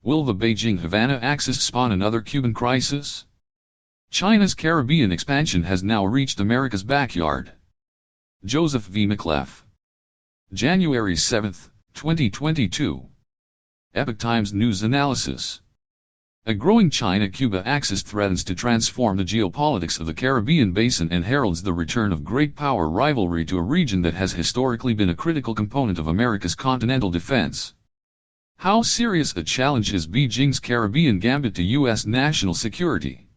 Will the Beijing-Havana axis spawn another Cuban crisis? China's Caribbean expansion has now reached America's backyard. Joseph V. McLeff. January 7, 2022. Epoch Times News Analysis. A growing China-Cuba axis threatens to transform the geopolitics of the Caribbean basin and heralds the return of great power rivalry to a region that has historically been a critical component of America's continental defense. How serious a challenge is Beijing's Caribbean gambit to U.S. national security?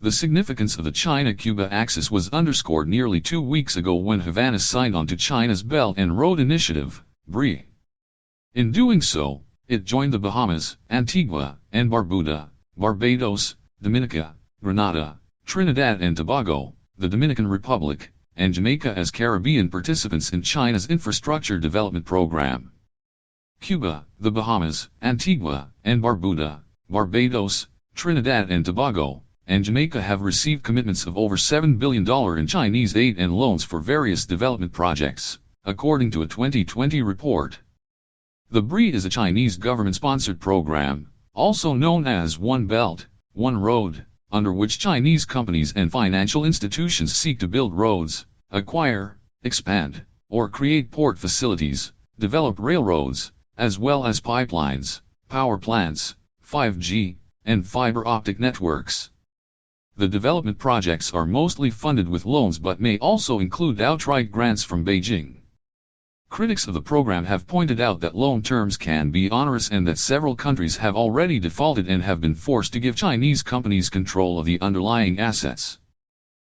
The significance of the China-Cuba axis was underscored nearly 2 weeks ago when Havana signed on to China's Belt and Road Initiative, BRI. In doing so, it joined the Bahamas, Antigua and Barbuda, Barbados, Dominica, Grenada, Trinidad and Tobago, the Dominican Republic, and Jamaica as Caribbean participants in China's infrastructure development program. Cuba, the Bahamas, Antigua and Barbuda, Barbados, Trinidad and Tobago, and Jamaica have received commitments of over $7 billion in Chinese aid and loans for various development projects, according to a 2020 report. The BRI is a Chinese government-sponsored program, also known as One Belt, One Road, under which Chinese companies and financial institutions seek to build roads, acquire, expand, or create port facilities, develop railroads, as well as pipelines, power plants, 5G, and fiber optic networks. The development projects are mostly funded with loans but may also include outright grants from Beijing. Critics of the program have pointed out that loan terms can be onerous and that several countries have already defaulted and have been forced to give Chinese companies control of the underlying assets.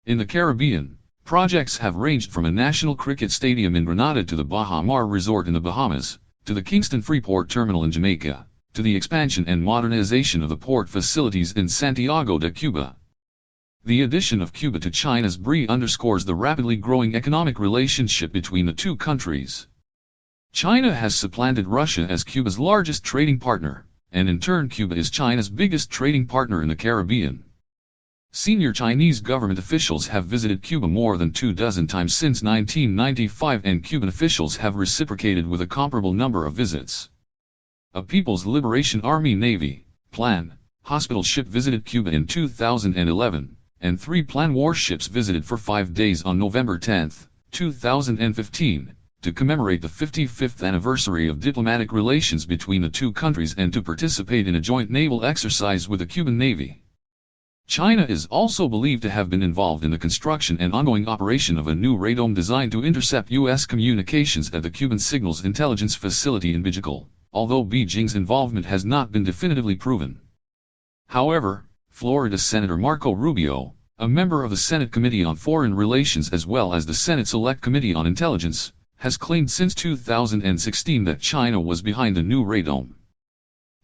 In the Caribbean, projects have ranged from a national cricket stadium in Grenada to the Baha Mar Resort in the Bahamas, to the Kingston Freeport Terminal in Jamaica, to the expansion and modernization of the port facilities in Santiago de Cuba. The addition of Cuba to China's BRI underscores the rapidly growing economic relationship between the two countries. China has supplanted Russia as Cuba's largest trading partner, and in turn Cuba is China's biggest trading partner in the Caribbean. Senior Chinese government officials have visited Cuba more than 24 times since 1995 and Cuban officials have reciprocated with a comparable number of visits. A People's Liberation Army Navy, PLAN, hospital ship visited Cuba in 2011. And 3 PLAN warships visited for 5 days on November 10, 2015, to commemorate the 55th anniversary of diplomatic relations between the two countries and to participate in a joint naval exercise with the Cuban Navy. China is also believed to have been involved in the construction and ongoing operation of a new radome designed to intercept U.S. communications at the Cuban Signals Intelligence Facility in Beijing, although Beijing's involvement has not been definitively proven. However, Florida Senator Marco Rubio, a member of the Senate Committee on Foreign Relations as well as the Senate Select Committee on Intelligence, has claimed since 2016 that China was behind the new radome.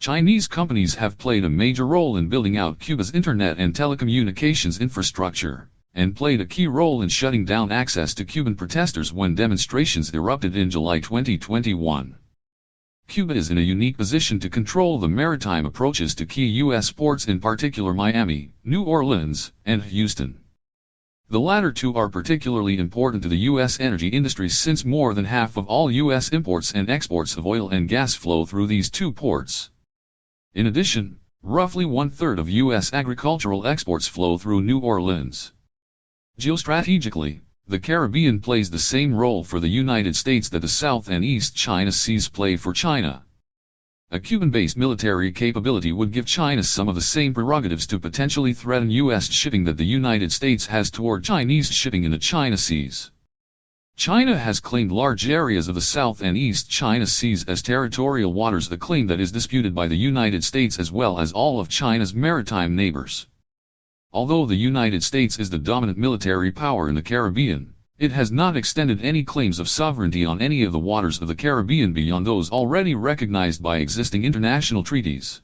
Chinese companies have played a major role in building out Cuba's internet and telecommunications infrastructure, and played a key role in shutting down access to Cuban protesters when demonstrations erupted in July 2021. Cuba is in a unique position to control the maritime approaches to key U.S. ports, in particular Miami, New Orleans, and Houston. The latter two are particularly important to the U.S. energy industry since more than half of all U.S. imports and exports of oil and gas flow through these two ports. In addition, roughly 1/3 of U.S. agricultural exports flow through New Orleans. Geostrategically, the Caribbean plays the same role for the United States that the South and East China Seas play for China. A Cuban-based military capability would give China some of the same prerogatives to potentially threaten U.S. shipping that the United States has toward Chinese shipping in the China Seas. China has claimed large areas of the South and East China Seas as territorial waters, a claim that is disputed by the United States as well as all of China's maritime neighbors. Although the United States is the dominant military power in the Caribbean, it has not extended any claims of sovereignty on any of the waters of the Caribbean beyond those already recognized by existing international treaties.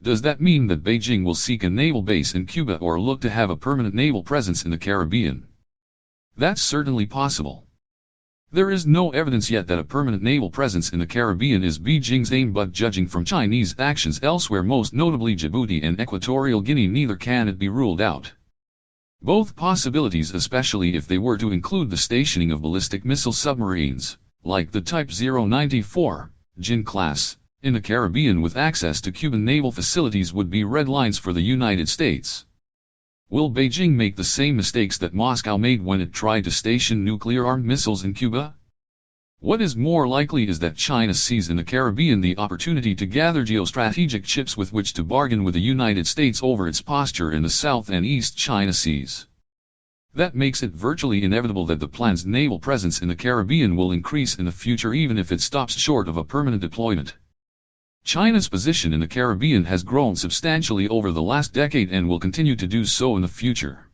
Does that mean that Beijing will seek a naval base in Cuba or look to have a permanent naval presence in the Caribbean? That's certainly possible. There is no evidence yet that a permanent naval presence in the Caribbean is Beijing's aim, but judging from Chinese actions elsewhere, most notably Djibouti and Equatorial Guinea, neither can it be ruled out. Both possibilities, especially if they were to include the stationing of ballistic missile submarines, like the Type 094, Jin class, in the Caribbean with access to Cuban naval facilities would be red lines for the United States. Will Beijing make the same mistakes that Moscow made when it tried to station nuclear-armed missiles in Cuba? What is more likely is that China sees in the Caribbean the opportunity to gather geostrategic chips with which to bargain with the United States over its posture in the South and East China Seas. That makes it virtually inevitable that the plan's naval presence in the Caribbean will increase in the future even if it stops short of a permanent deployment. China's position in the Caribbean has grown substantially over the last decade and will continue to do so in the future.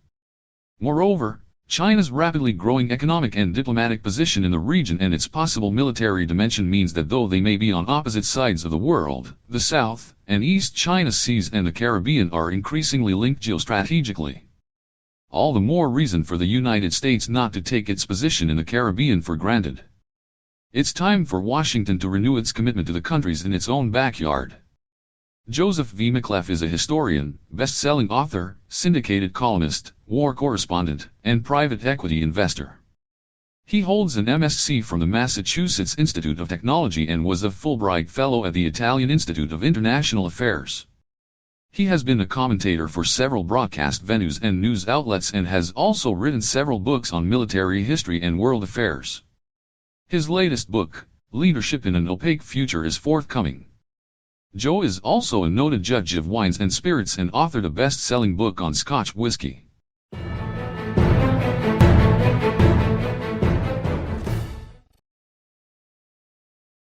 Moreover, China's rapidly growing economic and diplomatic position in the region and its possible military dimension means that though they may be on opposite sides of the world, the South and East China Seas and the Caribbean are increasingly linked geostrategically. All the more reason for the United States not to take its position in the Caribbean for granted. It's time for Washington to renew its commitment to the countries in its own backyard. Joseph V. McClelf is a historian, best-selling author, syndicated columnist, war correspondent, and private equity investor. He holds an MSc from the Massachusetts Institute of Technology and was a Fulbright Fellow at the Italian Institute of International Affairs. He has been a commentator for several broadcast venues and news outlets and has also written several books on military history and world affairs. His latest book, Leadership in an Opaque Future, is forthcoming. Joe is also a noted judge of wines and spirits and authored a best-selling book on Scotch whiskey.